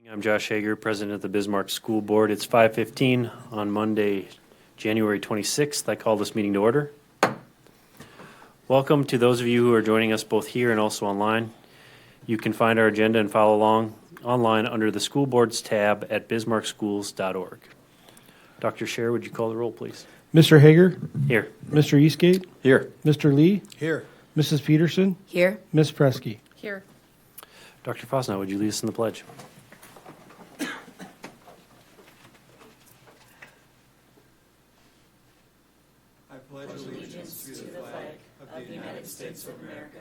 I'm Josh Hager, President of the Bismarck School Board. It's 5:15 on Monday, January 26th. I call this meeting to order. Welcome to those of you who are joining us both here and also online. You can find our agenda and follow along online under the School Boards tab at bismarckschools.org. Dr. Scher, would you call the roll, please? Mr. Hager? Here. Mr. Eastgate? Here. Mr. Lee? Here. Mrs. Peterson? Here. Ms. Presky? Here. Dr. Fosnau, would you lead us in the pledge? I pledge allegiance to the flag of the United States of America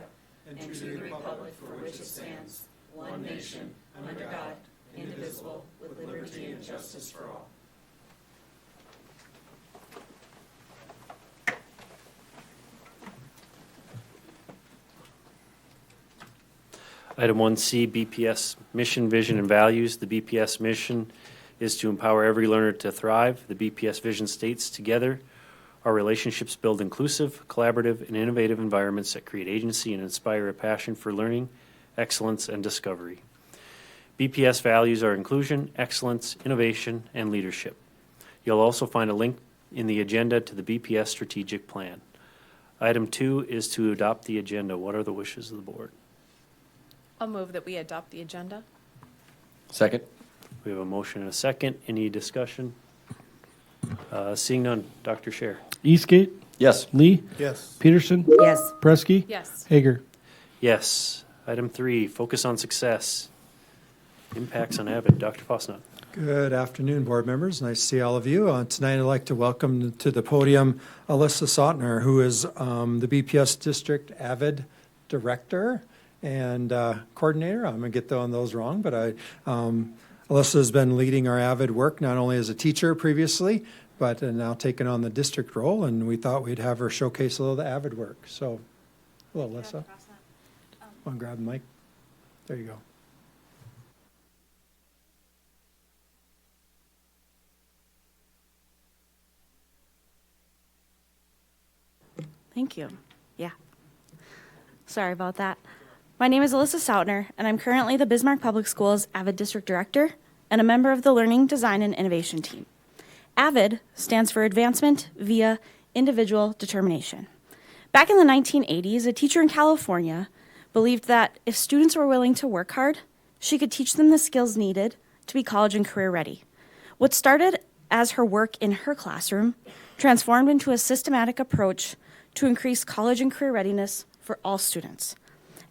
and to the republic for which it stands, one nation, under God, indivisible, with liberty and justice for all. Item 1C, BPS mission, vision, and values. The BPS mission is to empower every learner to thrive. The BPS vision states, together, our relationships build inclusive, collaborative, and innovative environments that create agency and inspire a passion for learning, excellence, and discovery. BPS values are inclusion, excellence, innovation, and leadership. You'll also find a link in the agenda to the BPS strategic plan. Item 2 is to adopt the agenda. What are the wishes of the board? I'll move that we adopt the agenda. Second. We have a motion and a second. Any discussion? Seeing none. Dr. Scher. Eastgate? Yes. Lee? Yes. Peterson? Yes. Presky? Yes. Hager? Yes. Item 3, focus on success. Impacts on Avid. Dr. Fosnau. Good afternoon, board members. Nice to see all of you. Tonight I'd like to welcome to the podium Alyssa Sautner, who is the BPS District AVID Director and Coordinator. I'm going to get those wrong, but Alyssa has been leading our AVID work not only as a teacher previously, but now taking on the district role, and we thought we'd have her showcase a little of the AVID work. So, hello, Alyssa. Want to grab the mic? There you go. Thank you. Yeah. Sorry about that. My name is Alyssa Sautner, and I'm currently the Bismarck Public Schools AVID District Director and a member of the Learning, Design, and Innovation team. AVID stands for Advancement via Individual Determination. Back in the 1980s, a teacher in California believed that if students were willing to work hard, she could teach them the skills needed to be college and career ready. What started as her work in her classroom transformed into a systematic approach to increase college and career readiness for all students.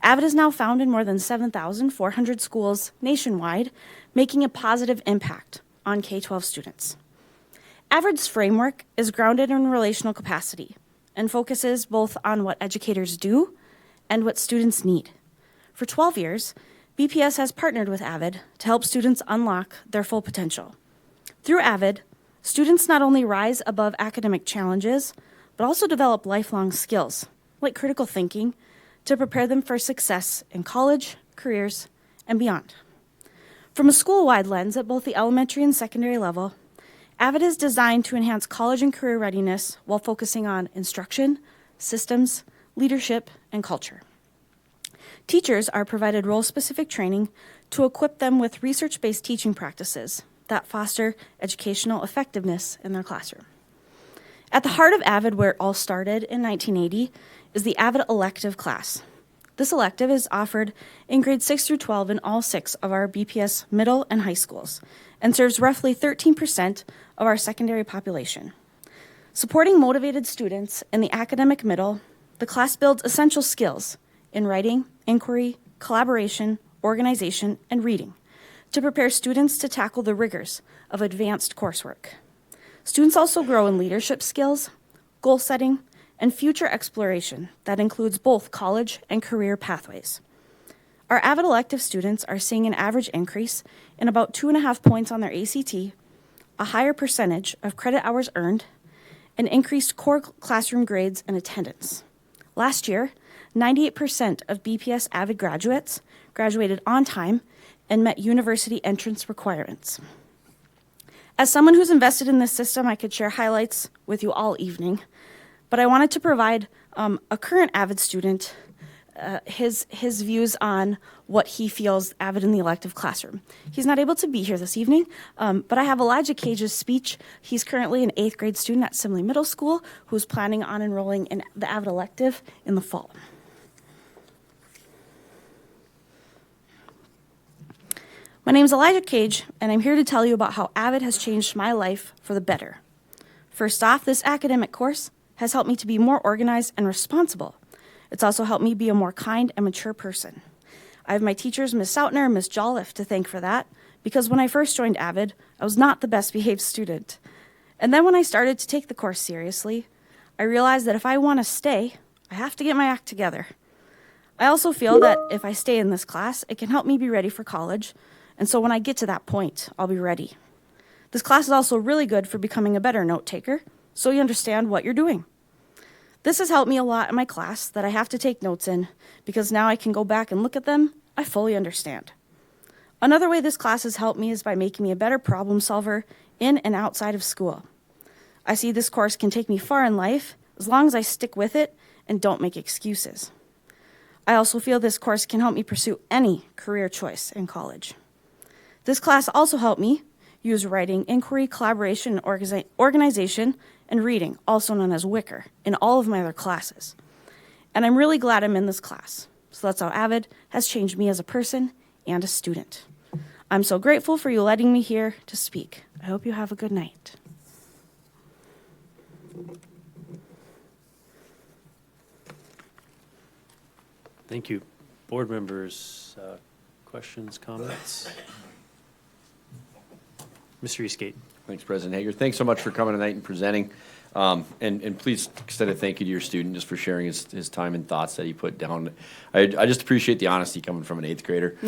AVID is now found in more than 7,400 schools nationwide, making a positive impact on K-12 students. AVID's framework is grounded in relational capacity and focuses both on what educators do and what students need. For 12 years, BPS has partnered with AVID to help students unlock their full potential. Through AVID, students not only rise above academic challenges, but also develop lifelong skills, like critical thinking, to prepare them for success in college, careers, and beyond. From a school-wide lens at both the elementary and secondary level, AVID is designed to enhance college and career readiness while focusing on instruction, systems, leadership, and culture. Teachers are provided role-specific training to equip them with research-based teaching practices that foster educational effectiveness in their classroom. At the heart of AVID, where it all started in 1980, is the AVID elective class. This elective is offered in grades 6 through 12 in all 6 of our BPS middle and high schools and serves roughly 13% of our secondary population. Supporting motivated students in the academic middle, the class builds essential skills in writing, inquiry, collaboration, organization, and reading to prepare students to tackle the rigors of advanced coursework. Students also grow in leadership skills, goal setting, and future exploration that includes both college and career pathways. Our AVID elective students are seeing an average increase in about 2.5 points on their ACT, a higher percentage of credit hours earned, and increased core classroom grades and attendance. Last year, 98% of BPS AVID graduates graduated on time and met university entrance requirements. As someone who's invested in this system, I could share highlights with you all evening, but I wanted to provide a current AVID student his views on what he feels Avid in the elective classroom. He's not able to be here this evening, but I have Elijah Cage's speech. He's currently an 8th grade student at Simley Middle School who's planning on enrolling in the Avid elective in the fall. My name is Elijah Cage, and I'm here to tell you about how Avid has changed my life for the better. First off, this academic course has helped me to be more organized and responsible. It's also helped me be a more kind and mature person. I have my teachers, Ms. Soutner and Ms. Jolliffe, to thank for that, because when I first joined Avid, I was not the best behaved student. And then when I started to take the course seriously, I realized that if I want to stay, I have to get my act together. I also feel that if I stay in this class, it can help me be ready for college, and so when I get to that point, I'll be ready. This class is also really good for becoming a better note taker, so you understand what you're doing. This has helped me a lot in my class that I have to take notes in, because now I can go back and look at them, I fully understand. Another way this class has helped me is by making me a better problem solver in and outside of school. I see this course can take me far in life as long as I stick with it and don't make excuses. I also feel this course can help me pursue any career choice in college. This class also helped me use writing, inquiry, collaboration, and organization, and reading, also known as Wicker, in all of my other classes. And I'm really glad I'm in this class. So that's how Avid has changed me as a person and a student. I'm so grateful for you letting me here to speak. I hope you have a good night. Thank you. Board members, questions, comments? Mr. Eastgate. Thanks, President Hager. Thanks so much for coming tonight and presenting. And please extend a thank you to your student just for sharing his time and thoughts that he put down. I just appreciate the honesty coming from an 8th grader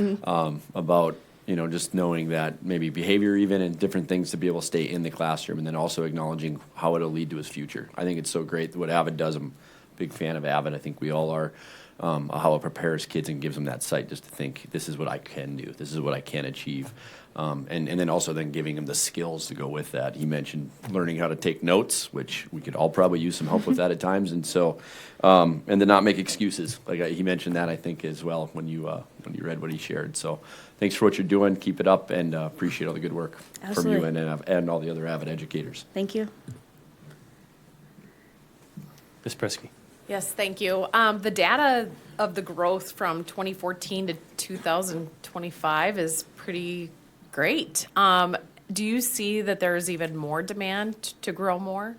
about, just knowing that maybe behavior even and different things to be able to stay in the classroom, and then also acknowledging how it'll lead to his future. I think it's so great what Avid does. I'm a big fan of Avid. I think we all are. How it prepares kids and gives them that sight just to think, this is what I can do. This is what I can achieve. And then also then giving them the skills to go with that. He mentioned learning how to take notes, which we could all probably use some help with that at times. And so, and then not make excuses. Like he mentioned that, I think, as well when you read what he shared. So thanks for what you're doing. Keep it up, and appreciate all the good work Absolutely. from you and all the other Avid educators. Thank you. Ms. Presky. Yes, thank you. The data of the growth from 2014 to 2025 is pretty great. Do you see that there's even more demand to grow more?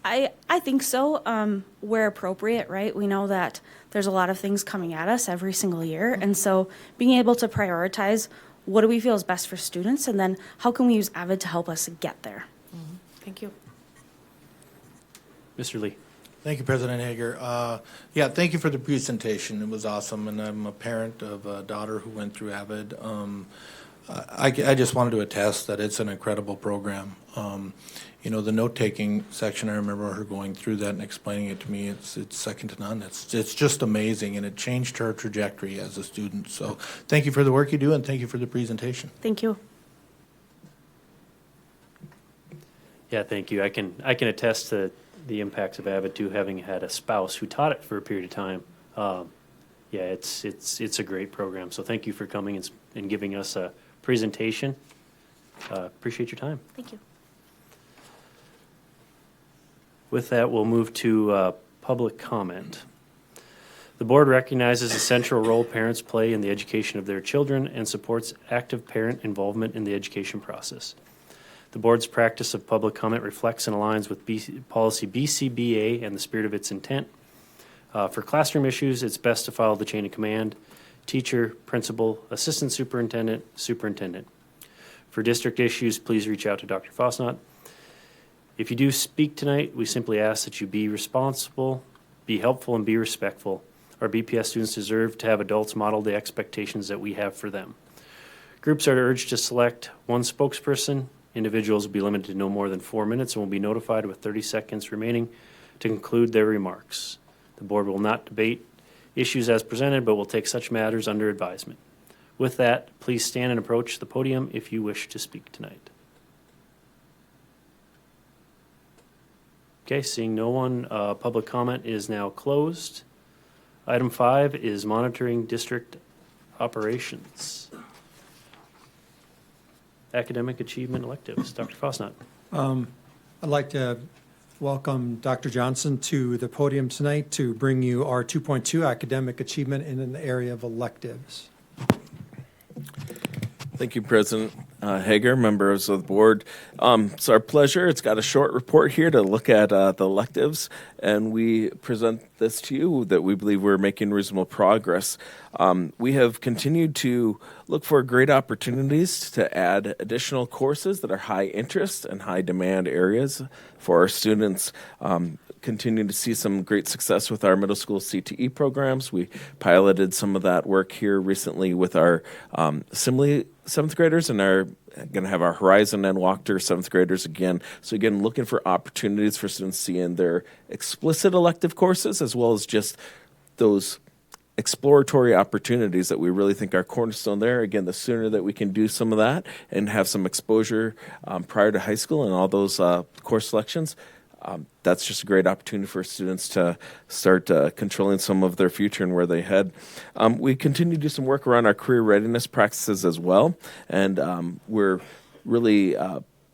I think so, where appropriate, right? We know that there's a lot of things coming at us every single year, and so being able to prioritize what do we feel is best for students, and then how can we use Avid to help us get there? Thank you. Mr. Lee. Thank you, President Hager. Thank you for the presentation. It was awesome, and I'm a parent of a daughter who went through Avid. I just wanted to attest that it's an incredible program. The note-taking section, I remember her going through that and explaining it to me. It's second to none. It's just amazing, and it changed her trajectory as a student. So thank you for the work you do, and thank you for the presentation. Thank you. Yeah, thank you. I can attest to the impacts of Avid too, having had a spouse who taught it for a period of time. It's a great program. So thank you for coming and giving us a presentation. Appreciate your time. Thank you. With that, we'll move to public comment. The board recognizes the central role parents play in the education of their children and supports active parent involvement in the education process. The board's practice of public comment reflects and aligns with policy BCBA and the spirit of its intent. For classroom issues, it's best to follow the chain of command: teacher, principal, assistant superintendent, superintendent. For district issues, please reach out to Dr. Fosnot. If you do speak tonight, we simply ask that you be responsible, be helpful, and be respectful. Our BPS students deserve to have adults model the expectations that we have for them. Groups are urged to select one spokesperson. Individuals will be limited to no more than 4 minutes and will be notified with 30 seconds remaining to conclude their remarks. The board will not debate issues as presented, but will take such matters under advisement. With that, please stand and approach the podium if you wish to speak tonight. Okay, seeing no one, public comment is now closed. Item 5 is monitoring district operations. Academic achievement electives. Dr. Fosnot. I'd like to welcome Dr. Johnson to the podium tonight to bring you our 2.2 academic achievement in the area of electives. Thank you, President Hager, members of the board. It's our pleasure. It's got a short report here to look at the electives, and we present this to you that we believe we're making reasonable progress. We have continued to look for great opportunities to add additional courses that are high interest and high demand areas for our students. Continue to see some great success with our middle school CTE programs. We piloted some of that work here recently with our assembly 7th graders, and are going to have our Horizon and Walker 7th graders again. So again, looking for opportunities for students to see in their explicit elective courses, as well as just those exploratory opportunities that we really think are cornerstone there. Again, the sooner that we can do some of that and have some exposure prior to high school and all those course selections, that's just a great opportunity for students to start controlling some of their future and where they head. We continue to do some work around our career readiness practices as well, and we're really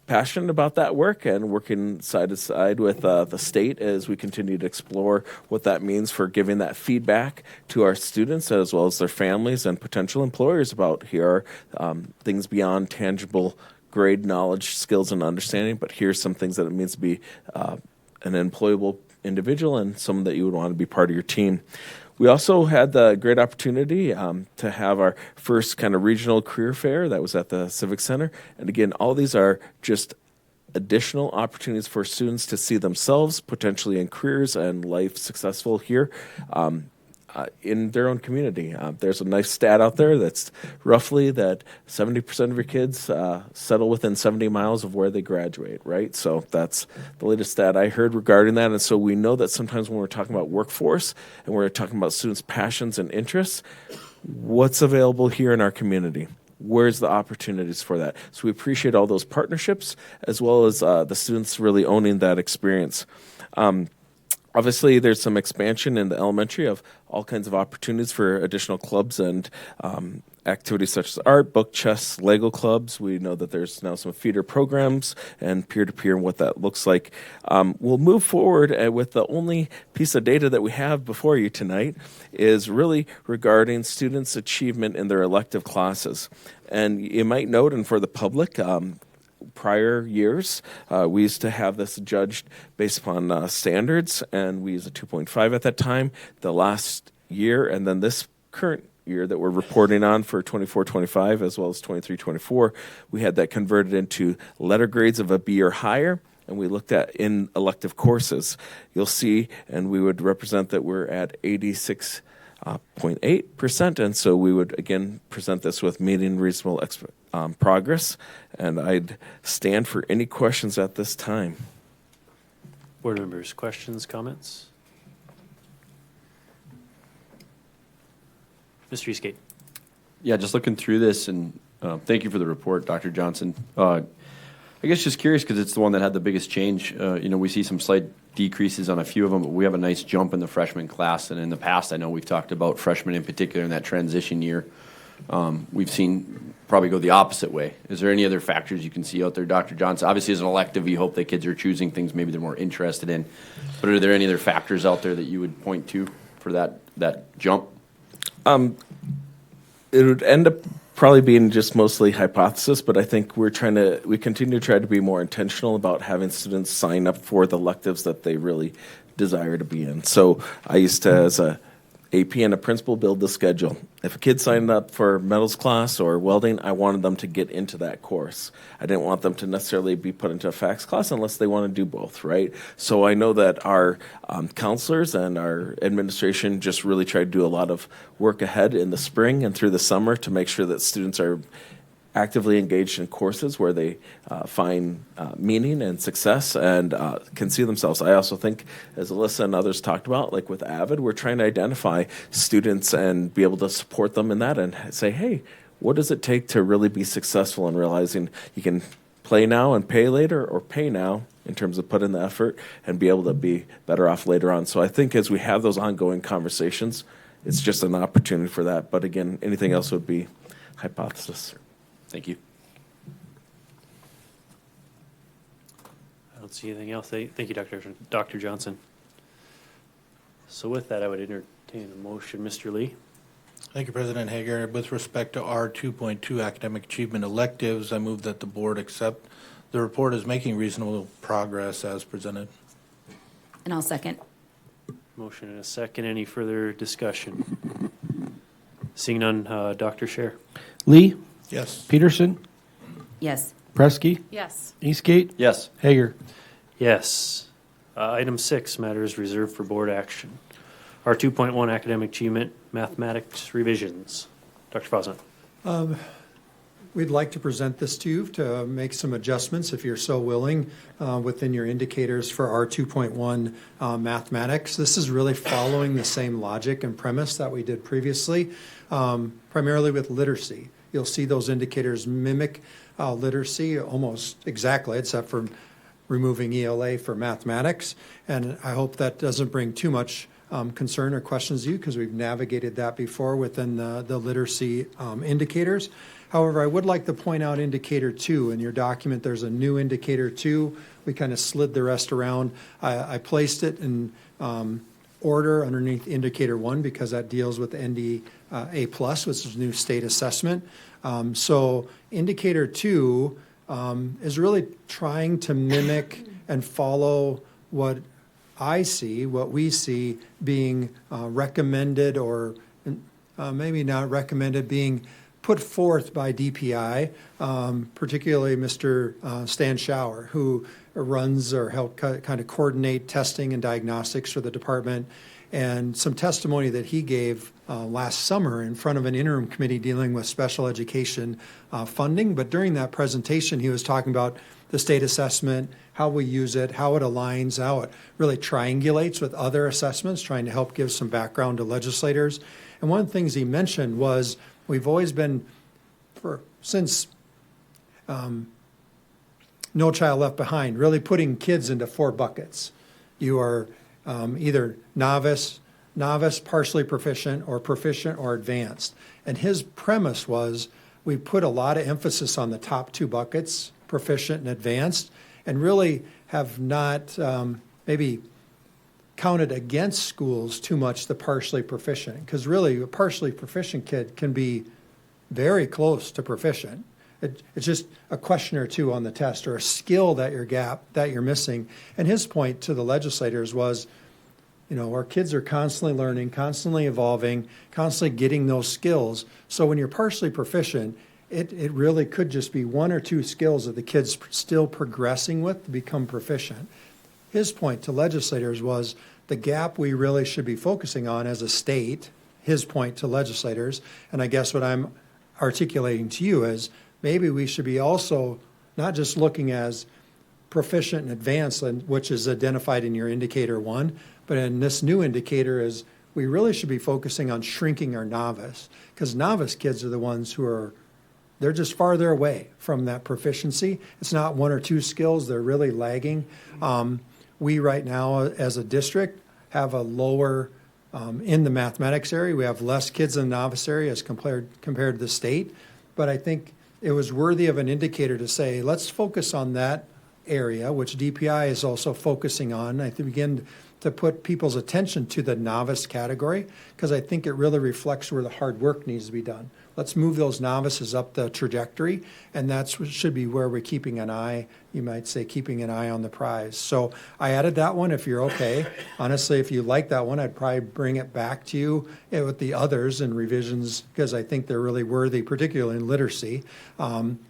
passionate about that work and working side to side with the state as we continue to explore what that means for giving that feedback to our students as well as their families and potential employers about here are things beyond tangible grade, knowledge, skills, and understanding, but here's some things that it means to be an employable individual and someone that you would want to be part of your team. We also had the great opportunity to have our first kind of regional career fair that was at the Civic Center. And again, all these are just additional opportunities for students to see themselves potentially in careers and life successful here. In their own community. There's a nice stat out there that's roughly that 70% of your kids settle within 70 miles of where they graduate, right? So that's the latest stat I heard regarding that. And so we know that sometimes when we're talking about workforce and we're talking about students' passions and interests, what's available here in our community? Where's the opportunities for that? So we appreciate all those partnerships as well as the students really owning that experience. Obviously, there's some expansion in the elementary of all kinds of opportunities for additional clubs and activities such as art, book, chess, Lego clubs. We know that there's now some feeder programs and peer-to-peer and what that looks like. We'll move forward with the only piece of data that we have before you tonight is really regarding students' achievement in their elective classes. And you might note, and for the public, prior years, we used to have this judged based upon standards, and we used a 2.5 at that time. The last year, and then this current year that we're reporting on for 24-25 as well as 23-24, we had that converted into letter grades of a B or higher, and we looked at in elective courses. You'll see, and we would represent that we're at 86.8%, and so we would again present this with meeting reasonable progress, and I'd stand for any questions at this time. Board members, questions, comments? Mr. Eastgate. Yeah, just looking through this, and thank you for the report, Dr. Johnson. I guess just curious because it's the one that had the biggest change. We see some slight decreases on a few of them, but we have a nice jump in the freshman class. And in the past, I know we've talked about freshmen in particular in that transition year. We've seen probably go the opposite way. Is there any other factors you can see out there, Dr. Johnson? Obviously, as an elective, you hope that kids are choosing things maybe they're more interested in. But are there any other factors out there that you would point to for that jump? It would end up probably being just mostly hypothesis, but I think we continue to try to be more intentional about having students sign up for the electives that they really desire to be in. So I used to, as a AP and a principal, build the schedule. If a kid signed up for metals class or welding, I wanted them to get into that course. I didn't want them to necessarily be put into a FACS class unless they want to do both, right? So I know that our counselors and our administration just really try to do a lot of work ahead in the spring and through the summer to make sure that students are actively engaged in courses where they find meaning and success and can see themselves. I also think, as Alyssa and others talked about, like with AVID, we're trying to identify students and be able to support them in that and say, hey, what does it take to really be successful in realizing you can play now and pay later, or pay now in terms of put in the effort and be able to be better off later on. So I think as we have those ongoing conversations, it's just an opportunity for that. But again, anything else would be hypothesis. Thank you. I don't see anything else. Thank you, Dr. Johnson. So with that, I would entertain a motion. Mr. Lee? Thank you, President Hager. With respect to R 2.2 academic achievement electives, I move that the board accept the report as making reasonable progress as presented. And I'll second. Motion and a second. Any further discussion? Seeing none, Dr. Scher? Lee, Yes. Peterson, Yes. Preskey, Yes. Eastgate, Yes. Hager. Yes. Item 6, matters reserved for board action. R 2.1 academic achievement mathematics revisions. Dr. Fosnett? We'd like to present this to you to make some adjustments, if you're so willing, within your indicators for R 2.1 mathematics. This is really following the same logic and premise that we did previously, primarily with literacy. You'll see those indicators mimic literacy almost exactly, except for removing ELA for mathematics. And I hope that doesn't bring too much concern or questions to you, because we've navigated that before within the literacy indicators. However, I would like to point out indicator 2. In your document, there's a new indicator 2. We kind of slid the rest around. I placed it in order underneath indicator 1 because that deals with ND A+, which is new state assessment. So indicator 2 is really trying to mimic and follow what I see, what we see being recommended, or maybe not recommended, being put forth by DPI, particularly Mr. Stan Schauer, who runs or helped kind of coordinate testing and diagnostics for the department, and some testimony that he gave last summer in front of an interim committee dealing with special education funding. But during that presentation, he was talking about the state assessment, how we use it, how it aligns, how it really triangulates with other assessments, trying to help give some background to legislators. And one of the things he mentioned was we've always been, since No Child Left Behind, really putting kids into 4 buckets. You are either novice, partially proficient, or advanced. And his premise was we put a lot of emphasis on the top 2 buckets, proficient and advanced, and really have not maybe counted against schools too much the partially proficient, because really a partially proficient kid can be very close to proficient. It's just a question or two on the test, or a skill that you're missing. And his point to the legislators was, our kids are constantly learning, constantly evolving, constantly getting those skills. So when you're partially proficient, it really could just be 1 or 2 skills that the kid's still progressing with to become proficient. His point to legislators was the gap we really should be focusing on as a state, his point to legislators, and I guess what I'm articulating to you is maybe we should be also not just looking as proficient and advanced, which is identified in your indicator 1, but in this new indicator is we really should be focusing on shrinking our novice, because novice kids are the ones who they're just farther away from that proficiency. It's not 1 or 2 skills, they're really lagging. We right now as a district have a lower, in the mathematics area, we have less kids in the novice area as compared to the state. But I think it was worthy of an indicator to say, let's focus on that area, which DPI is also focusing on. I think begin to put people's attention to the novice category, because I think it really reflects where the hard work needs to be done. Let's move those novices up the trajectory, and that should be where we're keeping an eye, you might say, keeping an eye on the prize. So I added that one if you're okay. Honestly, if you like that one, I'd probably bring it back to you with the others and revisions, because I think they're really worthy, particularly in literacy,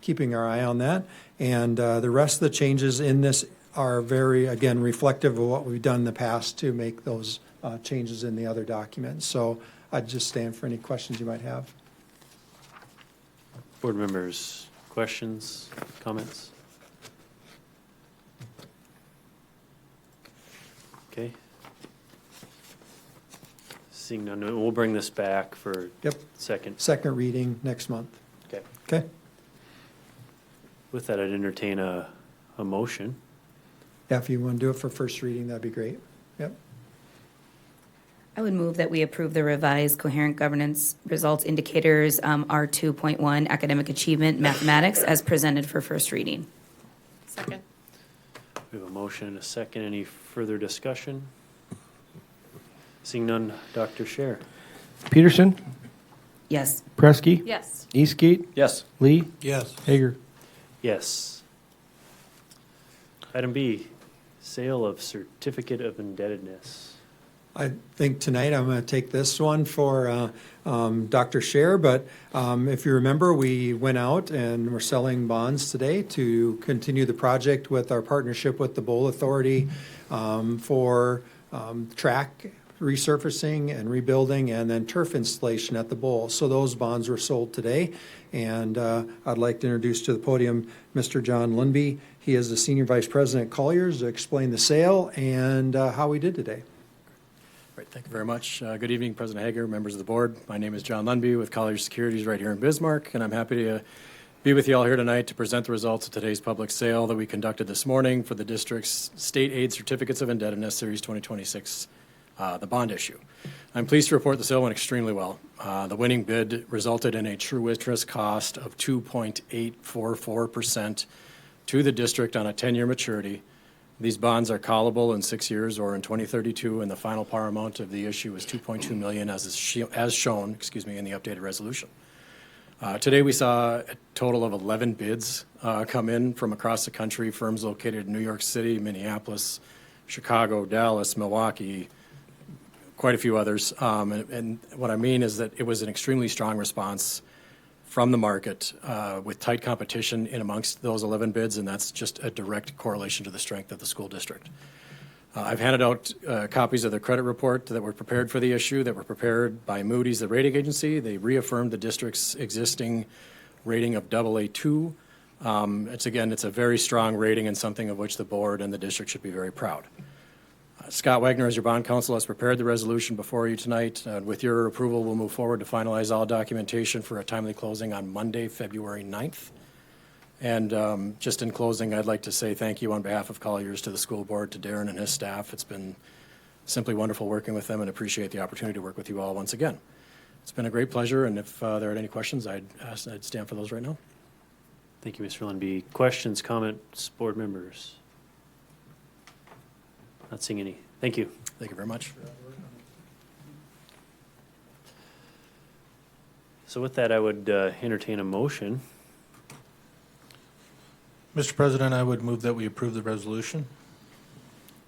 keeping our eye on that. And the rest of the changes in this are very, again, reflective of what we've done in the past to make those changes in the other documents. So I'd just stand for any questions you might have. Board members, questions, comments? Okay. Seeing none, we'll bring this back for Yep. second. Reading next month. Okay. Okay. With that, I'd entertain a motion. Yeah, if you want to do it for first reading, that'd be great. Yep. I would move that we approve the revised coherent governance results indicators, R2.1 academic achievement mathematics as presented for first reading. Second. We have a motion and a second. Any further discussion? Seeing none, Dr. Scher. Peterson, Yes. Preskey, Yes. Eastgate, Yes. Lee, Yes. Hager. Yes. Item B, sale of certificate of indebtedness. I think tonight I'm going to take this one for Dr. Scher, but if you remember, we went out and we're selling bonds today to continue the project with our partnership with the Bowl Authority for track resurfacing and rebuilding and then turf installation at the bowl. So those bonds were sold today, and I'd like to introduce to the podium Mr. John Lundby. He is the Senior Vice President at Colliers to explain the sale and how we did today. Great, thank you very much. Good evening, President Hager, members of the board. My name is John Lundby with Colliers Securities right here in Bismarck, and I'm happy to be with you all here tonight to present the results of today's public sale that we conducted this morning for the district's State Aid Certificates of Indebtedness Series 2026, the bond issue. I'm pleased to report the sale went extremely well. The winning bid resulted in a true interest cost of 2.844% to the district on a 10-year maturity. These bonds are callable in 6 years or in 2032, and the final par amount of the issue is $2.2 million as shown, in the updated resolution. Today we saw a total of 11 bids come in from across the country, firms located in New York City, Minneapolis, Chicago, Dallas, Milwaukee, quite a few others. And what I mean is that it was an extremely strong response from the market with tight competition in amongst those 11 bids, and that's just a direct correlation to the strength of the school district. I've handed out copies of the credit report that were prepared for the issue, that were prepared by Moody's, the rating agency. They reaffirmed the district's existing rating of AA2. It's a very strong rating and something of which the board and the district should be very proud. Scott Wagner, as your bond counsel, has prepared the resolution before you tonight. With your approval, we'll move forward to finalize all documentation for a timely closing on Monday, February 9th. And just in closing, I'd like to say thank you on behalf of Colliers to the school board, to Darren and his staff. It's been simply wonderful working with them, and appreciate the opportunity to work with you all once again. It's been a great pleasure, and if there are any questions, I'd stand for those right now. Thank you, Mr. Lundby. Questions, comments, board members? Not seeing any. Thank you. Thank you very much. So with that, I would entertain a motion. Mr. President, I would move that we approve the resolution.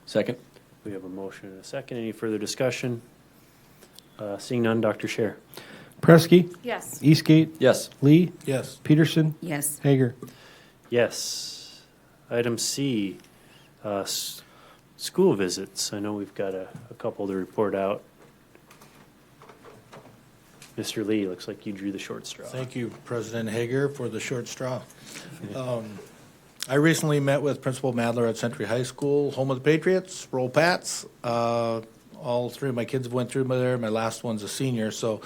Second. We have a motion and a second. Any further discussion? Seeing none, Dr. Scher. Preskey, Yes. Eastgate, Yes. Lee, Yes. Peterson, Yes. Hager. Yes. Item C, school visits. I know we've got a couple to report out. Mr. Lee, looks like you drew the short straw. Thank you, President Hager, for the short straw. I recently met with Principal Madler at Century High School, home of the Patriots, Roll Pats. All three of my kids went through there. My last one's a senior, so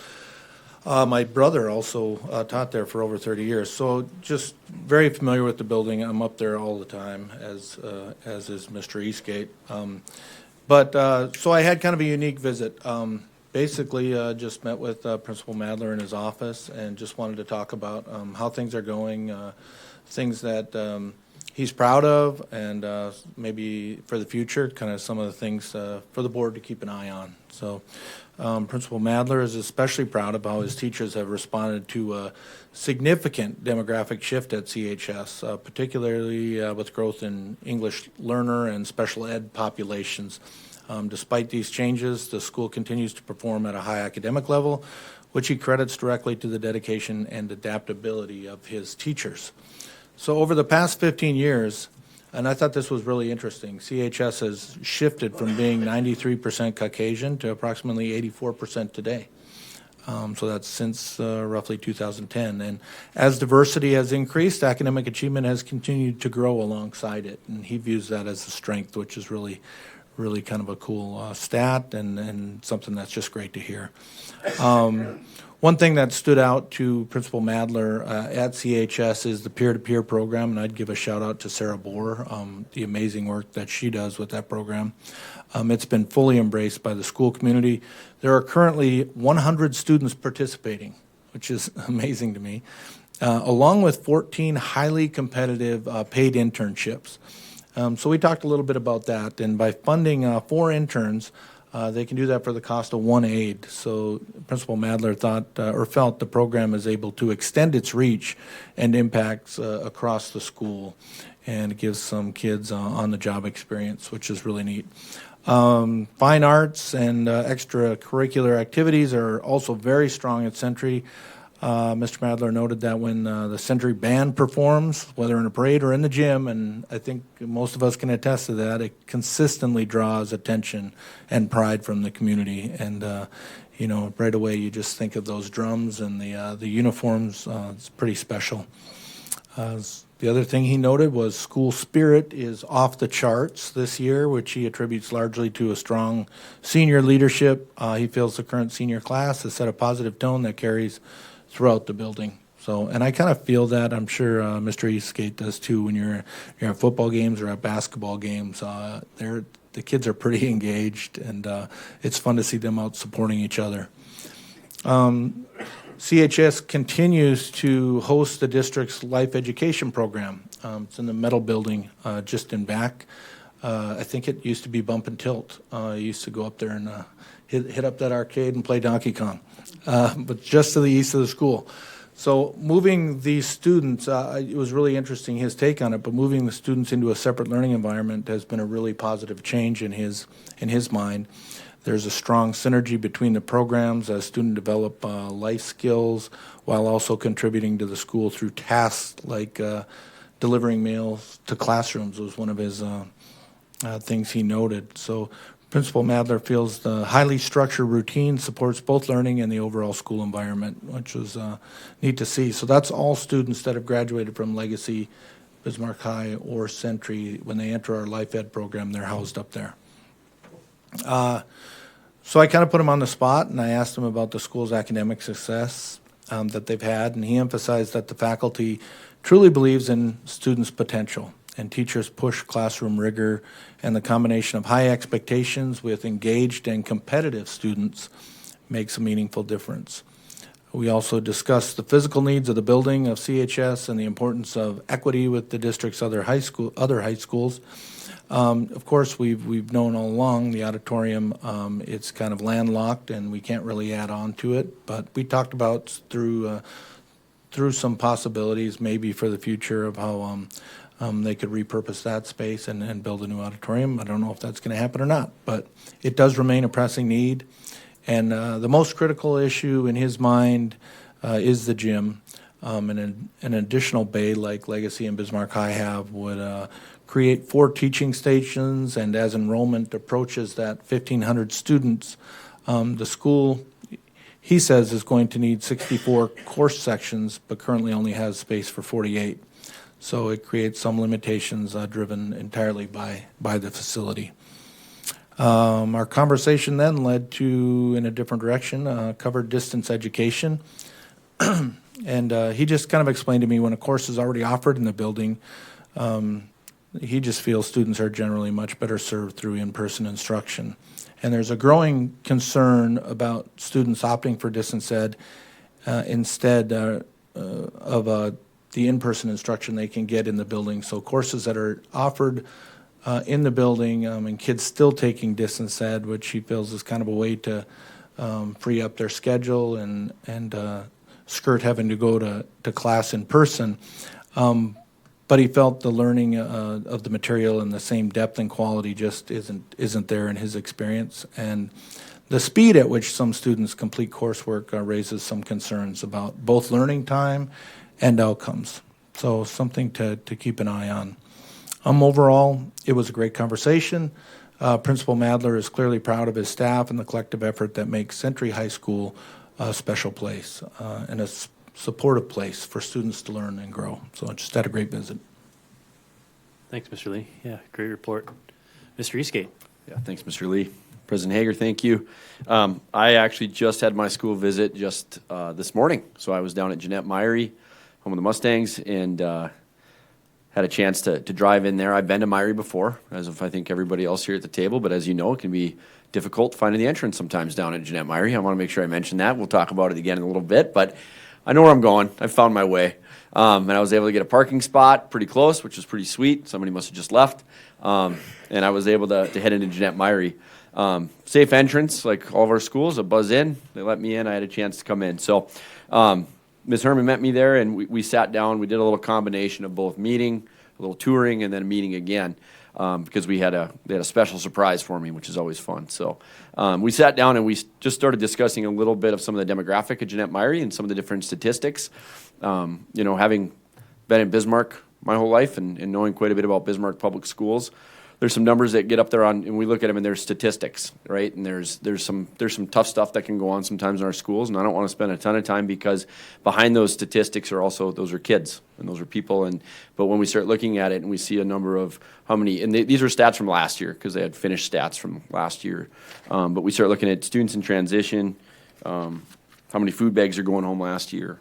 my brother also taught there for over 30 years. So just very familiar with the building. I'm up there all the time, as is Mr. Eastgate. So I had kind of a unique visit. Basically, just met with Principal Madler in his office and just wanted to talk about how things are going, things that he's proud of, and maybe for the future, kind of some of the things for the board to keep an eye on. So Principal Madler is especially proud of how his teachers have responded to a significant demographic shift at CHS, particularly with growth in English learner and special ed populations. Despite these changes, the school continues to perform at a high academic level, which he credits directly to the dedication and adaptability of his teachers. So over the past 15 years, and I thought this was really interesting, CHS has shifted from being 93% Caucasian to approximately 84% today. So that's since roughly 2010. And as diversity has increased, academic achievement has continued to grow alongside it. And he views that as a strength, which is really kind of a cool stat and something that's just great to hear. One thing that stood out to Principal Madler at CHS is the peer-to-peer program, and I'd give a shout out to Sarah Bohr, the amazing work that she does with that program. It's been fully embraced by the school community. There are currently 100 students participating, which is amazing to me, along with 14 highly competitive paid internships. So we talked a little bit about that, and by funding 4 interns, they can do that for the cost of 1 aide. So Principal Madler felt the program is able to extend its reach and impacts across the school, and it gives some kids on-the-job experience, which is really neat. Fine arts and extracurricular activities are also very strong at Century. Mr. Madler noted that when the Century Band performs, whether in a parade or in the gym, and I think most of us can attest to that, it consistently draws attention and pride from the community. And, right away you just think of those drums and the uniforms. It's pretty special. The other thing he noted was school spirit is off the charts this year, which he attributes largely to a strong senior leadership. He feels the current senior class has set a positive tone that carries throughout the building. So, and I kind of feel that. I'm sure Mr. Eastgate does too. When you're at football games or at basketball games, the kids are pretty engaged, and it's fun to see them out supporting each other. CHS continues to host the district's life education program. It's in the metal building just in back. I think it used to be Bump and Tilt. I used to go up there and hit up that arcade and play Donkey Kong, but just to the east of the school. So moving these students, it was really interesting, his take on it, but moving the students into a separate learning environment has been a really positive change in his mind. There's a strong synergy between the programs as students develop life skills while also contributing to the school through tasks like delivering meals to classrooms was one of his things he noted. So Principal Madler feels the highly structured routine supports both learning and the overall school environment, which was neat to see. So that's all students that have graduated from Legacy, Bismarck High, or Century. When they enter our Life Ed program, they're housed up there. So I kind of put him on the spot, and I asked him about the school's academic success that they've had, and he emphasized that the faculty truly believes in students' potential, and teachers push classroom rigor, and the combination of high expectations with engaged and competitive students makes a meaningful difference. We also discussed the physical needs of the building of CHS and the importance of equity with the district's other high schools. Of course, we've known all along the auditorium, it's kind of landlocked and we can't really add on to it, but we talked about through some possibilities maybe for the future of how they could repurpose that space and build a new auditorium. I don't know if that's going to happen or not, but it does remain a pressing need. And the most critical issue in his mind is the gym. And an additional bay like Legacy and Bismarck High have would create 4 teaching stations, and as enrollment approaches that 1,500 students, the school, he says, is going to need 64 course sections, but currently only has space for 48. So it creates some limitations driven entirely by the facility. Our conversation then led to, in a different direction, covered distance education. And he just kind of explained to me when a course is already offered in the building, he just feels students are generally much better served through in-person instruction. And there's a growing concern about students opting for distance ed instead of the in-person instruction they can get in the building. So courses that are offered in the building and kids still taking distance ed, which he feels is kind of a way to free up their schedule and skirt having to go to class in person. But he felt the learning of the material and the same depth and quality just isn't there in his experience. And the speed at which some students complete coursework raises some concerns about both learning time and outcomes. So something to keep an eye on. Overall, it was a great conversation. Principal Madler is clearly proud of his staff and the collective effort that makes Century High School a special place and a supportive place for students to learn and grow. So I just had a great visit. Thanks, Mr. Lee. Yeah, great report. Mr. Eastgate. Yeah, thanks, Mr. Lee. President Hager, thank you. I actually just had my school visit just this morning. So I was down at Jeanette Myery, home of the Mustangs, and had a chance to drive in there. I've been to Myery before, as if I think everybody else here at the table, but as you know, it can be difficult finding the entrance sometimes down at Jeanette Myery. I want to make sure I mention that. We'll talk about it again in a little bit, but I know where I'm going. I found my way. And I was able to get a parking spot pretty close, which was pretty sweet. Somebody must have just left. And I was able to head into Jeanette Myery. Safe entrance, like all of our schools, a buzz in. They let me in. I had a chance to come in. So Ms. Herman met me there, and we sat down. We did a little combination of both meeting, a little touring, and then meeting again because they had a special surprise for me, which is always fun. So we sat down, and we just started discussing a little bit of some of the demographic of Jeanette Myery and some of the different statistics. Having been in Bismarck my whole life and knowing quite a bit about Bismarck Public Schools, there's some numbers that get up there and we look at them and there's statistics, right? And there's some tough stuff that can go on sometimes in our schools, and I don't want to spend a ton of time because behind those statistics those are kids and those are people. But when we start looking at it and we see a number of how many, and these are stats from last year because they had finished stats from last year, but we start looking at students in transition, how many food bags are going home last year,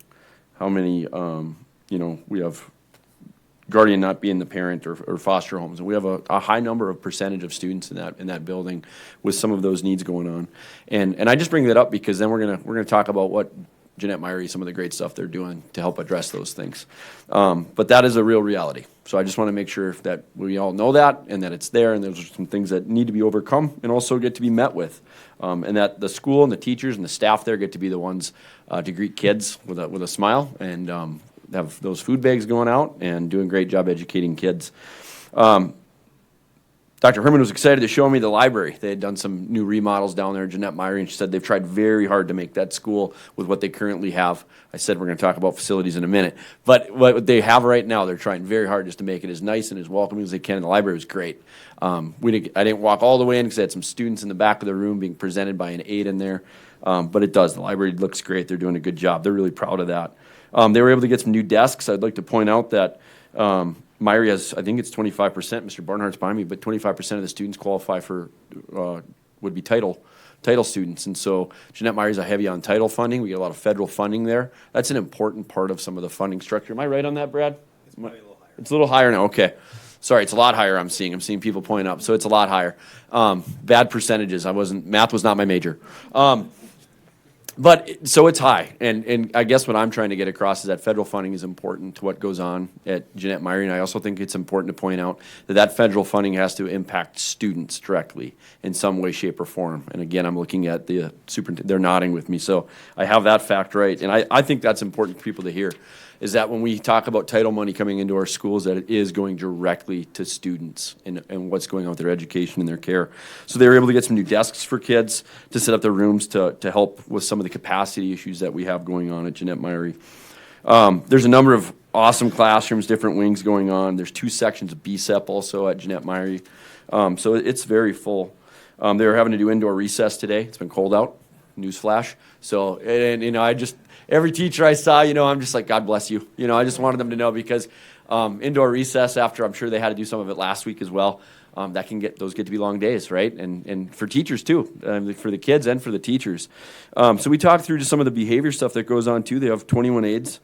how many, we have guardian not being the parent or foster homes. And we have a high number of percentage of students in that building with some of those needs going on. And I just bring that up because then we're gonna talk about what Jeanette Myery, some of the great stuff they're doing to help address those things. But that is a real reality. So I just want to make sure that we all know that and that it's there and those are some things that need to be overcome and also get to be met with. And that the school and the teachers and the staff there get to be the ones to greet kids with a smile and have those food bags going out and doing a great job educating kids. Dr. Herman was excited to show me the library. They had done some new remodels down there at Jeanette Myery, and she said they've tried very hard to make that school with what they currently have. I said we're going to talk about facilities in a minute. But what they have right now, they're trying very hard just to make it as nice and as welcoming as they can, and the library was great. I didn't walk all the way in because I had some students in the back of the room being presented by an aide in there. But it does. The library looks great. They're doing a good job. They're really proud of that. They were able to get some new desks. I'd like to point out that Myery has, I think it's 25%, Mr. Barnhart's behind me, but 25% of the students qualify for, would be title students. And so Jeanette Myery is heavy on title funding. We get a lot of federal funding there. That's an important part of some of the funding structure. Am I right on that, Brad? It's probably a little higher. It's a little higher now, okay. Sorry, it's a lot higher I'm seeing people point up, so it's a lot higher. Bad percentages, math was not my major. But so it's high, and I guess what I'm trying to get across is that federal funding is important to what goes on at Jeanette Myery, and I also think it's important to point out that federal funding has to impact students directly in some way, shape, or form. And again, I'm looking at the superintendent; they're nodding with me, so I have that fact right, and I think that's important for people to hear. Is that when we talk about title money coming into our schools, that it is going directly to students and what's going on with their education and their care. So they were able to get some new desks for kids to set up their rooms to help with some of the capacity issues that we have going on at Jeanette Myery. There's a number of awesome classrooms, different wings going on. There's 2 sections of BSEP also at Jeanette Myery. So it's very full. They were having to do indoor recess today. It's been cold out, newsflash. So, every teacher I saw, I'm just like, God bless you. I just wanted them to know because indoor recess after, I'm sure they had to do some of it last week as well, those get to be long days, right? And for teachers too, for the kids and for the teachers. So we talked through just some of the behavior stuff that goes on too. They have 21 aides.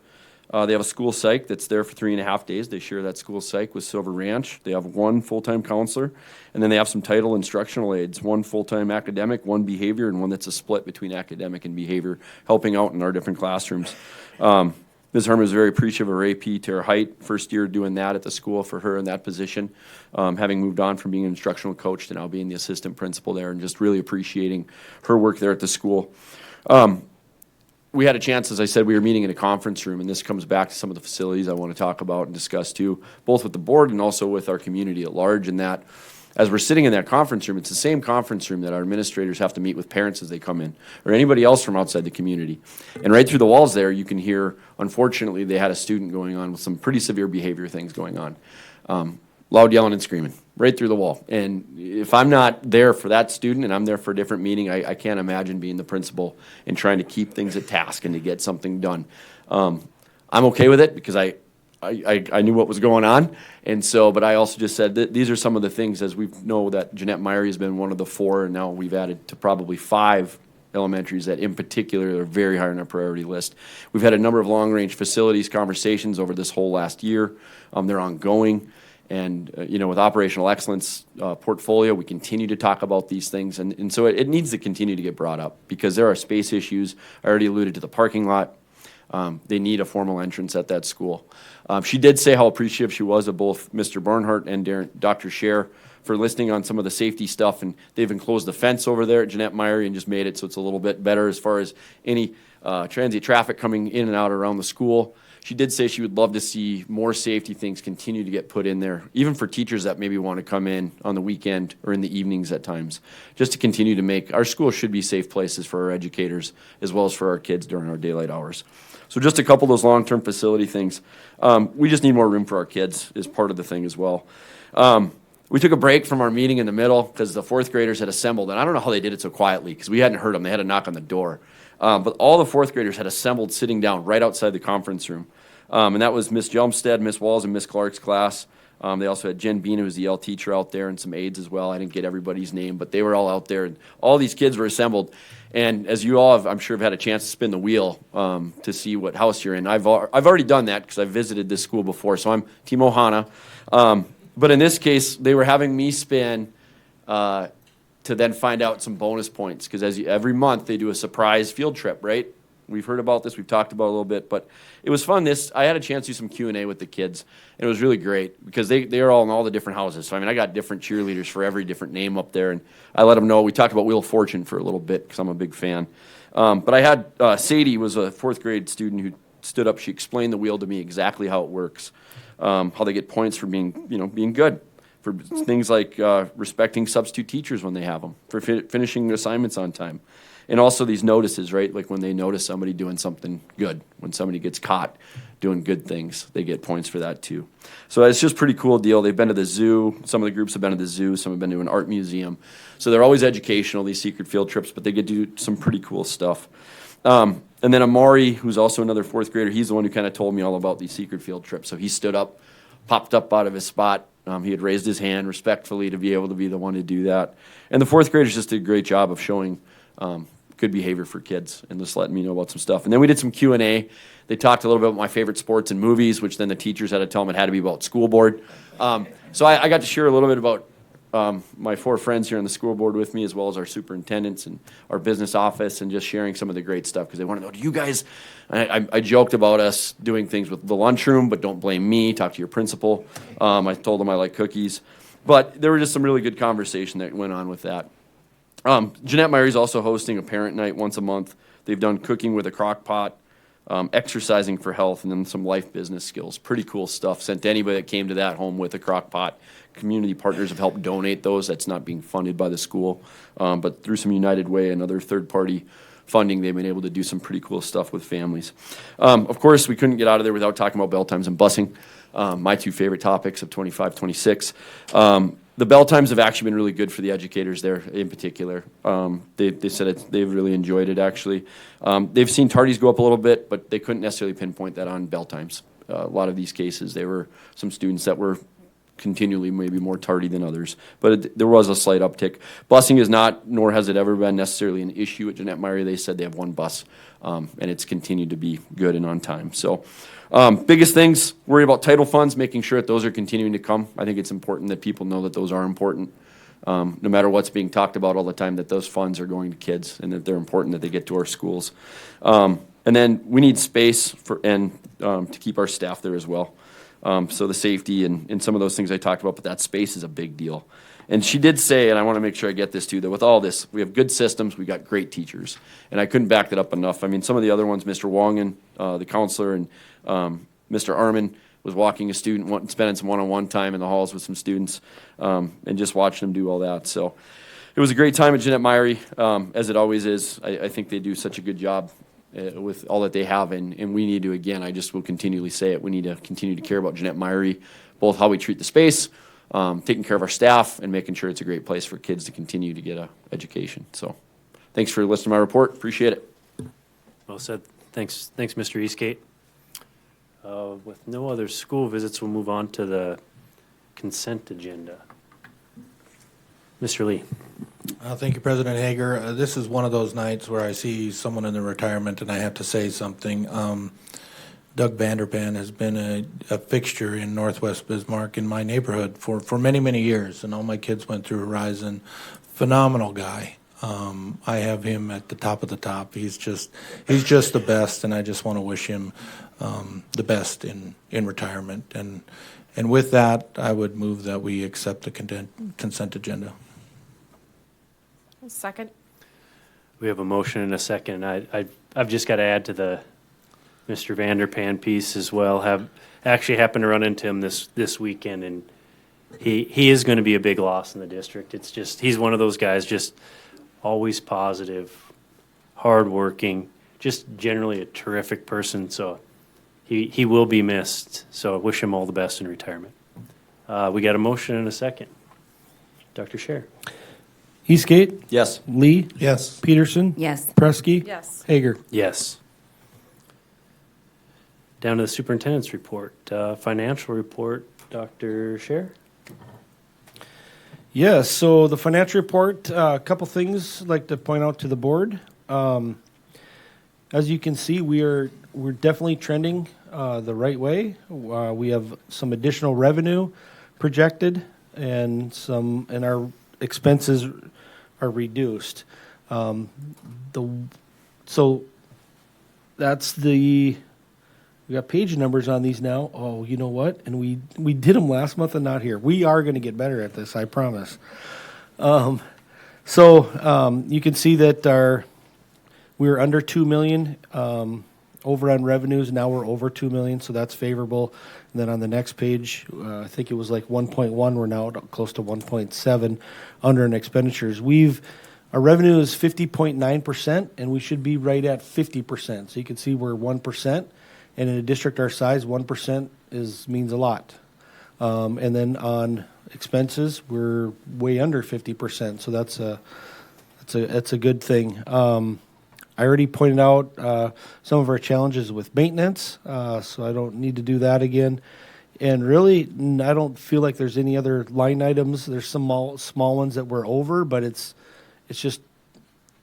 They have a school psych that's there for 3.5 days. They share that school psych with Silver Ranch. They have 1 full-time counselor, and then they have some title instructional aides, 1 full-time academic, 1 behavior, and 1 that's a split between academic and behavior, helping out in our different classrooms. Ms. Herman was very appreciative of her AP Tara Height, first year doing that at the school for her in that position, having moved on from being an instructional coach to now being the assistant principal there, and just really appreciating her work there at the school. We had a chance, as I said, we were meeting in a conference room, and this comes back to some of the facilities I want to talk about and discuss too, both with the board and also with our community at large. And that, as we're sitting in that conference room, it's the same conference room that our administrators have to meet with parents as they come in, or anybody else from outside the community. And right through the walls there, you can hear, unfortunately, they had a student going on with some pretty severe behavior things going on. Loud yelling and screaming right through the wall. And if I'm not there for that student and I'm there for a different meeting, I can't imagine being the principal and trying to keep things at task and to get something done. I'm okay with it because I I knew what was going on. And so, but I also just said that these are some of the things, as we know that Jeanette Myrie has been one of the 4, and now we've added to probably 5 elementaries that in particular are very high on our priority list. We've had a number of long-range facilities conversations over this whole last year. They're ongoing. And, with operational excellence portfolio, we continue to talk about these things. And so it needs to continue to get brought up because there are space issues. I already alluded to the parking lot. They need a formal entrance at that school. She did say how appreciative she was of both Mr. Barnhart and Dr. Scher for listening on some of the safety stuff. And they've enclosed the fence over there at Jeanette Myrie and just made it so it's a little bit better as far as any transient traffic coming in and out around the school. She did say she would love to see more safety things continue to get put in there, even for teachers that maybe want to come in on the weekend or in the evenings at times, just to continue to make our school should be safe places for our educators as well as for our kids during our daylight hours. So just a couple of those long-term facility things. We just need more room for our kids is part of the thing as well. We took a break from our meeting in the middle because the 4th graders had assembled, and I don't know how they did it so quietly because we hadn't heard them. They had a knock on the door. But all the 4th graders had assembled sitting down right outside the conference room. And that was Miss Jelmstead, Miss Walls, and Miss Clark's class. They also had Jen Bean, who was the L teacher out there, and some aides as well. I didn't get everybody's name, but they were all out there. And all these kids were assembled. And as you all have, I'm sure, have had a chance to spin the wheel to see what house you're in. I've already done that because I've visited this school before, so I'm Team Ohana. But in this case, they were having me spin to then find out some bonus points because every month they do a surprise field trip, right? We've heard about this. We've talked about it a little bit, but it was fun. I had a chance to do some Q&A with the kids, and it was really great because they are all in all the different houses. So, I got different cheerleaders for every different name up there, and I let them know. We talked about Wheel of Fortune for a little bit because I'm a big fan. But I had Sadie was a 4th grade student who stood up. She explained the wheel to me exactly how it works, how they get points for being good, for things like respecting substitute teachers when they have them, for finishing assignments on time. And also these notices, right? Like when they notice somebody doing something good, when somebody gets caught doing good things, they get points for that too. So it's just a pretty cool deal. They've been to the zoo. Some of the groups have been to the zoo. Some have been to an art museum. So they're always educational, these secret field trips, but they get to do some pretty cool stuff. And then Amari, who's also another 4th grader, he's the one who kind of told me all about these secret field trips. So he stood up, popped up out of his spot. He had raised his hand respectfully to be able to be the one to do that. And the 4th graders just did a great job of showing good behavior for kids and just letting me know about some stuff. And then we did some Q&A. They talked a little bit about my favorite sports and movies, which then the teachers had to tell them it had to be about school board. So I got to share a little bit about my 4 friends here on the school board with me, as well as our superintendents and our business office, and just sharing some of the great stuff because they want to know, do you guys, I joked about us doing things with the lunchroom, but don't blame me, talk to your principal. I told them I like cookies. But there were just some really good conversation that went on with that. Jeanette Myrie's also hosting a parent night once a month. They've done cooking with a crock pot, exercising for health, and then some life business skills. Pretty cool stuff. Sent to anybody that came to that home with a crock pot. Community partners have helped donate those. That's not being funded by the school. But through some United Way and other third-party funding, they've been able to do some pretty cool stuff with families. Of course, we couldn't get out of there without talking about bell times and busing, my 2 favorite topics of 25, 26. The bell times have actually been really good for the educators there in particular. They said they've really enjoyed it, actually. They've seen tardies go up a little bit, but they couldn't necessarily pinpoint that on bell times. A lot of these cases, there were some students that were continually maybe more tardy than others, but there was a slight uptick. Busing is not, nor has it ever been necessarily an issue at Jeanette Myrie. They said they have 1 bus, and it's continued to be good and on time. So biggest things, worry about title funds, making sure that those are continuing to come. I think it's important that people know that those are important. No matter what's being talked about all the time, that those funds are going to kids and that they're important, that they get to our schools. And then we need space to keep our staff there as well. So the safety and some of those things I talked about, but that space is a big deal. And she did say, and I want to make sure I get this too, that with all this, we have good systems, we got great teachers. And I couldn't back that up enough. I mean, some of the other ones, Mr. Wongan, the counselor, and Mr. Armin was walking a student, spending some one-on-one time in the halls with some students, and just watching them do all that. So it was a great time at Jeanette Myrie, as it always is. I think they do such a good job with all that they have, and we need to, again, I just will continually say it, we need to continue to care about Jeanette Myrie, both how we treat the space, taking care of our staff, and making sure it's a great place for kids to continue to get an education. So thanks for listening to my report. Appreciate it. Well said. Thanks, Mr. Eastgate. With no other school visits, we'll move on to the consent agenda. Mr. Lee. Thank you, President Hager. This is one of those nights where I see someone in the retirement and I have to say something. Doug Vanderpan has been a fixture in Northwest Bismarck in my neighborhood for many, many years, and all my kids went through Horizon. Phenomenal guy. I have him at the top of the top. He's just the best, and I just want to wish him the best in retirement. And with that, I would move that we accept the consent agenda. Second. We have a motion and a second. I've just got to add to the Mr. Vanderpan piece as well. Have actually happened to run into him this weekend, and he is going to be a big loss in the district. It's just he's one of those guys, just always positive, hardworking, just generally a terrific person. So he will be missed. So I wish him all the best in retirement. We got a motion and a second. Dr. Scher. Eastgate, Yes. Lee, Yes. Peterson, Yes. Preskey, Yes. Hager. Yes. Down to the superintendent's report. Financial report, Dr. Scher. Yes, so the financial report, a couple things I'd like to point out to the board. As you can see, we're definitely trending the right way. We have some additional revenue projected, and our expenses are reduced. So that's we got page numbers on these now. Oh, you know what? And we did them last month and not here. We are going to get better at this, I promise. You can see that we were under 2 million over on revenues. Now we're over 2 million, so that's favorable. And then on the next page, I think it was like 1.1. We're now close to 1.7 under in expenditures. Our revenue is 50.9%, and we should be right at 50%. So you can see we're 1%. And in a district our size, 1% means a lot. And then on expenses, we're way under 50%. So that's a good thing. I already pointed out some of our challenges with maintenance, so I don't need to do that again. And really, I don't feel like there's any other line items. There's some small ones that we're over, but it's just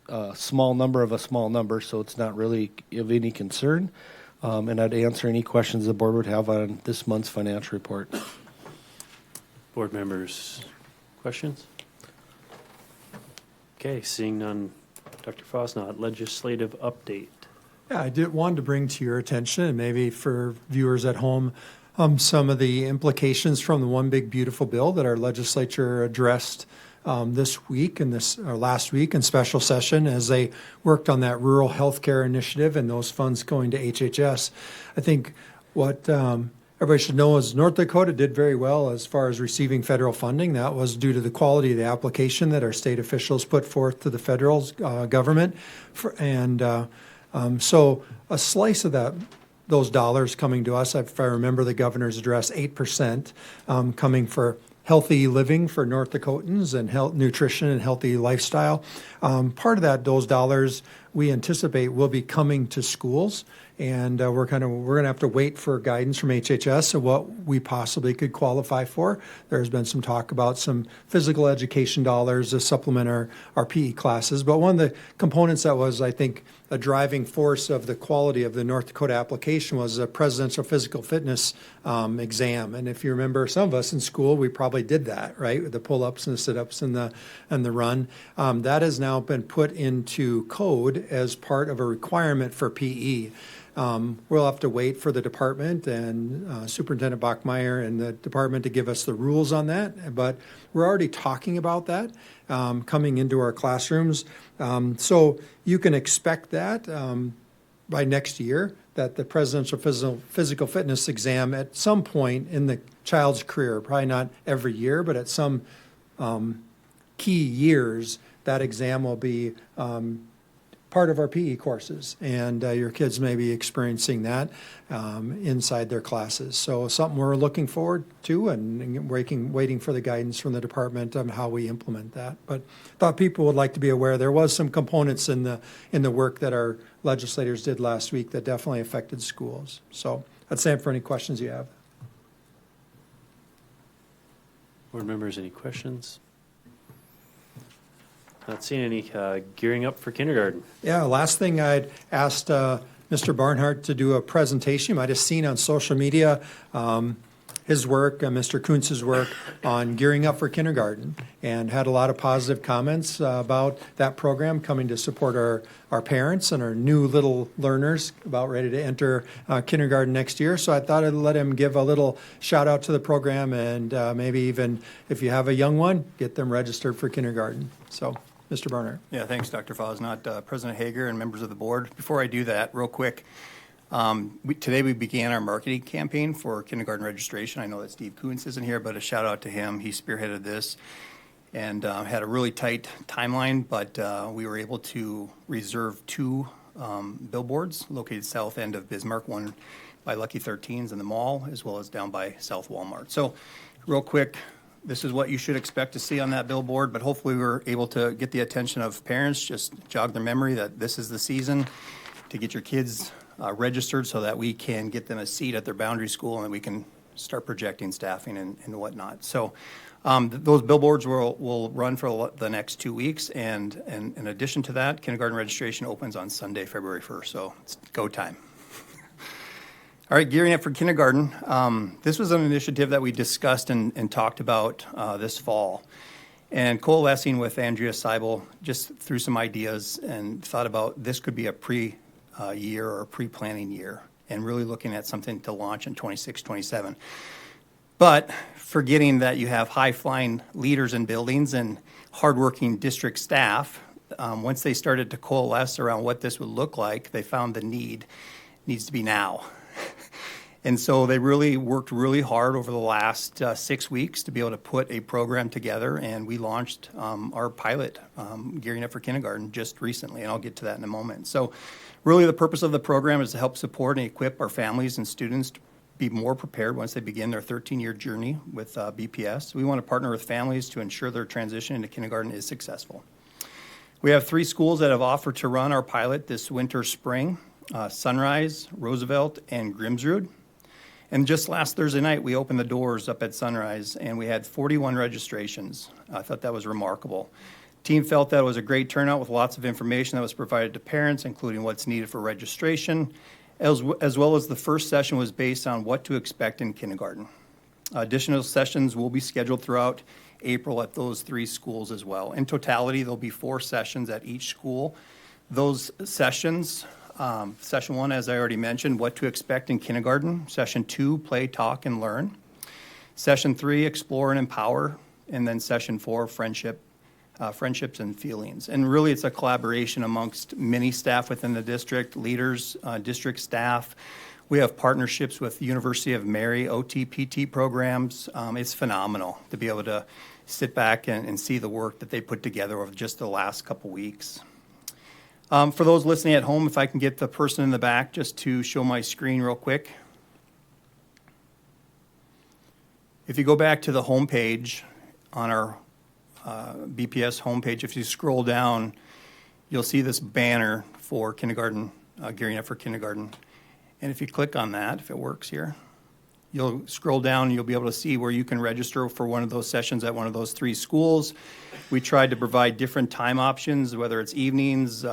a small number of a small number, so it's not really of any concern. And I'd answer any questions the board would have on this month's financial report. Board members, questions? Okay, seeing none. Dr. Fosnot, legislative update. Yeah, I wanted to bring to your attention, and maybe for viewers at home, some of the implications from the One Big Beautiful Bill that our legislature addressed this week and last week in special session as they worked on that rural health care initiative and those funds going to HHS. I think what everybody should know is North Dakota did very well as far as receiving federal funding. That was due to the quality of the application that our state officials put forth to the federal government. So a slice of those dollars coming to us, if I remember the governor's address, 8% coming for healthy living for North Dakotans and nutrition and healthy lifestyle. Part of those dollars we anticipate will be coming to schools, and we're going to have to wait for guidance from HHS of what we possibly could qualify for. There's been some talk about some physical education dollars to supplement our PE classes, but one of the components that was, I think, a driving force of the quality of the North Dakota application was a presidential physical fitness exam. And if you remember, some of us in school, we probably did that, right? The pull-ups and the sit-ups and the run. That has now been put into code as part of a requirement for PE. We'll have to wait for the department and Superintendent Bachmeyer and the department to give us the rules on that. But we're already talking about that coming into our classrooms. So you can expect that by next year, that the presidential physical fitness exam at some point in the child's career, probably not every year, but at some key years, that exam will be part part of our PE courses, and your kids may be experiencing that inside their classes. So something we're looking forward to, and waiting for the guidance from the department on how we implement that. But thought people would like to be aware there was some components in the work that our legislators did last week that definitely affected schools. So I'd stand for any questions you have. Board members, any questions? Not seeing any. Gearing up for kindergarten. Yeah, last thing I'd asked Mr. Barnhart to do a presentation. You might have seen on social media his work, Mr. Kuntz's work on gearing up for kindergarten, and had a lot of positive comments about that program, coming to support our parents and our new little learners about ready to enter kindergarten next year. So I thought I'd let him give a little shout out to the program, and maybe even if you have a young one, get them registered for kindergarten. So, Mr. Barnhart. Yeah, thanks, Dr. Fosnot, President Hager, and members of the board. Before I do that, real quick, today we began our marketing campaign for kindergarten registration. I know that Steve Kuntz isn't here, but a shout out to him. He spearheaded this and had a really tight timeline, but we were able to reserve 2 billboards located south end of Bismarck, one by Lucky 13s in the mall, as well as down by South Walmart. So real quick, this is what you should expect to see on that billboard, but hopefully we're able to get the attention of parents, just jog their memory that this is the season to get your kids registered so that we can get them a seat at their boundary school and that we can start projecting staffing and whatnot. So those billboards will run for the next 2 weeks, and in addition to that, kindergarten registration opens on Sunday, February 1st, so it's go time. All right, gearing up for kindergarten. This was an initiative that we discussed and talked about this fall. And coalescing with Andrea Seibel, just threw some ideas and thought about this could be a year or a pre-planning year, and really looking at something to launch in 26, 27. But forgetting that you have high-flying leaders in buildings and hardworking district staff, once they started to coalesce around what this would look like, they found the needs to be now. And so they really worked really hard over the last 6 weeks to be able to put a program together, and we launched our pilot, Gearing Up for Kindergarten, just recently, and I'll get to that in a moment. So really the purpose of the program is to help support and equip our families and students to be more prepared once they begin their 13-year journey with BPS. We want to partner with families to ensure their transition into kindergarten is successful. We have 3 schools that have offered to run our pilot this winter, spring, Sunrise, Roosevelt, and Grimsrud. And just last Thursday night, we opened the doors up at Sunrise, and we had 41 registrations. I thought that was remarkable. Team felt that it was a great turnout with lots of information that was provided to parents, including what's needed for registration, as well as the first session was based on what to expect in kindergarten. Additional sessions will be scheduled throughout April at those 3 schools as well. In totality, there'll be 4 sessions at each school. Those sessions, Session 1, as I already mentioned, what to expect in kindergarten. Session 2, play, talk, and learn. Session 3, explore and empower. And then Session 4, friendships and feelings. And really it's a collaboration amongst many staff within the district, leaders, district staff. We have partnerships with the University of Mary, OT, PT programs. It's phenomenal to be able to sit back and see the work that they put together over just the last couple weeks. For those listening at home, if I can get the person in the back just to show my screen real quick. If you go back to the home page on our BPS homepage, if you scroll down, you'll see this banner for kindergarten, Gearing Up for Kindergarten. And if you click on that, if it works here, you'll scroll down and you'll be able to see where you can register for one of those sessions at one of those 3 schools. We tried to provide different time options, whether it's evenings,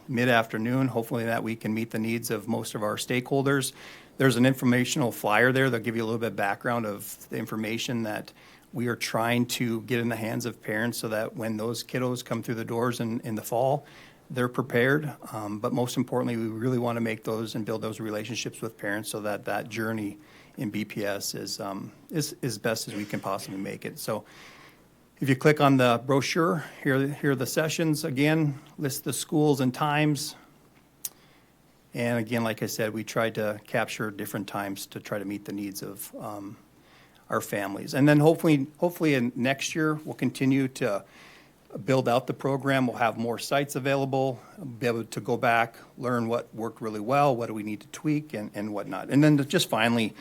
mid-afternoon. Hopefully that we can meet the needs of most of our stakeholders. There's an informational flyer there that'll give you a little bit of background of the information that we are trying to get in the hands of parents so that when those kiddos come through the doors in the fall, they're prepared. But most importantly, we really want to make those and build those relationships with parents so that that journey in BPS is as best as we can possibly make it. So if you click on the brochure, here are the sessions. Again, list the schools and times. And again, like I said, we tried to capture different times to try to meet the needs of our families. And then hopefully in next year, we'll continue to build out the program. We'll have more sites available, be able to go back, learn what worked really well, what do we need to tweak, and whatnot. And then just finally,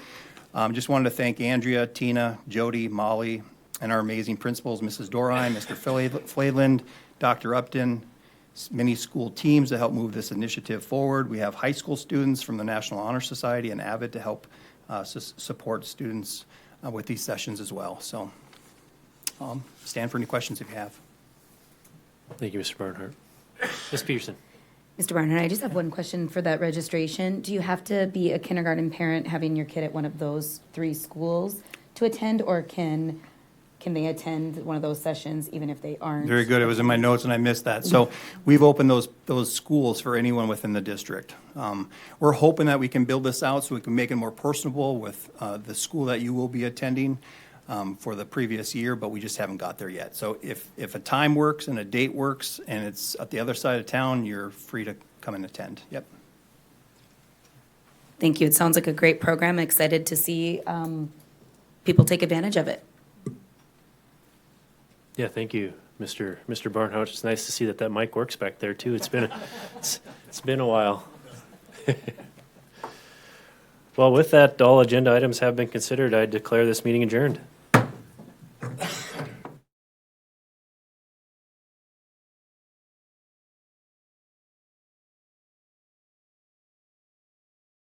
just wanted to thank Andrea, Tina, Jody, Molly, and our amazing principals, Mrs. Dorine, Mr. Flayland, Dr. Upton, many school teams to help move this initiative forward. We have high school students from the National Honor Society and AVID to help support students with these sessions as well. So stand for any questions if you have. Thank you, Mr. Barnhart. Ms. Peterson. Mr. Barnhart, I just have one question for that registration. Do you have to be a kindergarten parent having your kid at one of those 3 schools to attend, or can they attend one of those sessions even if they aren't? Very good. It was in my notes and I missed that. So we've opened those schools for anyone within the district. We're hoping that we can build this out so we can make it more personable with the school that you will be attending for the previous year, but we just haven't got there yet. So if a time works and a date works and it's at the other side of town, you're free to come and attend. Yep. Thank you. It sounds like a great program. Excited to see people take advantage of it. Yeah, thank you, Mr. Barnhart. It's nice to see that mic works back there too. It's been a while. Well, with that, all agenda items have been considered. I declare this meeting adjourned.